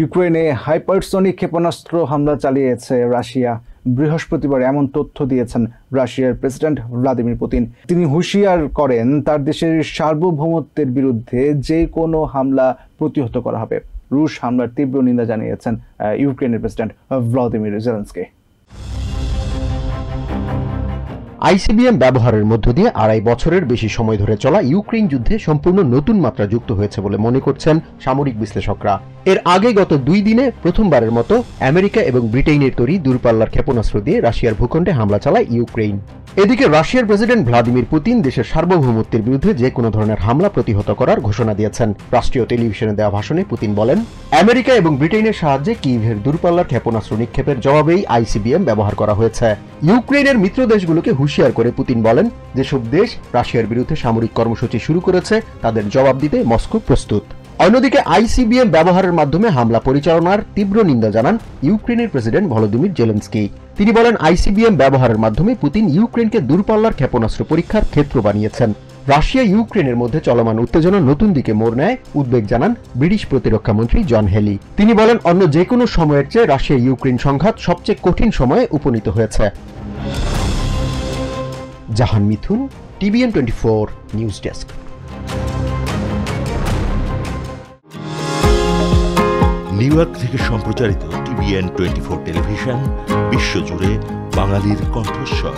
ইউক্রেনে হাইপারসনিক ক্ষেপণাস্ত্র হামলা চালিয়েছে রাশিয়া। বৃহস্পতিবার এমন তথ্য দিয়েছেন রাশিয়ার প্রেসিডেন্ট ভ্লাদিমির পুতিন। তিনি হুঁশিয়ার করেন তার দেশের সার্বভৌমত্বের বিরুদ্ধে যে কোনো হামলা প্রতিহত করা হবে। রুশ হামলার তীব্র নিন্দা জানিয়েছেন ইউক্রেনের প্রেসিডেন্ট ভ্লাদিমির জেলেনস্কি। আইসিবিএম ব্যবহারের মধ্য দিয়ে ২.৫ বছরের বেশি সময় ধরে চলা ইউক্রেন যুদ্ধে সম্পূর্ণ নতুন মাত্রা যুক্ত হয়েছে বলে মনে করছেন সামরিক বিশ্লেষকরা। এর আগে গত ২ দিনে প্রথমবারের মতো আমেরিকা এবং ব্রিটেনের তৈরি দূরপাল্লার ক্ষেপণাস্ত্র দিয়ে রাশিয়ার ভূখণ্ডে হামলা চালায় ইউক্রেন। এদিকে রাশিয়ার প্রেসিডেন্ট ভ্লাদিমির পুতিন দেশের সার্বভৌমত্বের বিরুদ্ধে যে কোনো ধরনের হামলা প্রতিহত করার ঘোষণা দিয়েছেন। রাষ্ট্রীয় টেলিভিশনে দেওয়া ভাষণে পুতিন বলেন, আমেরিকা এবং ব্রিটেনের সাহায্যে কিয়েভের দূরপাল্লার ক্ষেপণাস্ত্র নিক্ষেপের জবাবেই আইসিবিএম ব্যবহার করা হয়েছে। ইউক্রেনের মিত্র দেশগুলোকে হুঁশিয়ার করে পুতিন বলেন, যেসব দেশ রাশিয়ার বিরুদ্ধে সামরিক কর্মসূচি শুরু করেছে তাদের জবাব দিতে মস্কো প্রস্তুত। অন্যদিকে আইসিবিএম ব্যবহারের মাধ্যমে হামলা পরিচালনার তীব্র নিন্দা জানান ইউক্রেনের প্রেসিডেন্ট ভলোদিমির জেলেনস্কি। তিনি বলেন, আইসিবিএম ব্যবহারের মাধ্যমে পুতিন ইউক্রেনকে দূরপাল্লার ক্ষেপণাস্ত্র পরীক্ষার ক্ষেত্র বানিয়েছেন। রাশিয়া ইউক্রেনের মধ্যে চলমান উত্তেজনা নতুন দিকে মোড় নেয় উদ্বেগ জানান ব্রিটিশ প্রতিরক্ষা মন্ত্রী জন হেলি। তিনি বলেন, অন্য যে কোনো সময়ের চেয়ে রাশিয়া ইউক্রেন সংঘাত সবচেয়ে কঠিন সময়ে উপনীত হয়েছে। Jahan Mithun, TVN 24 news desk. New York থেকে সম্প্রচারিত টিভিএন 24 টেলিভিশন বিশ্বজুড়ে বাঙালির কণ্ঠস্বর।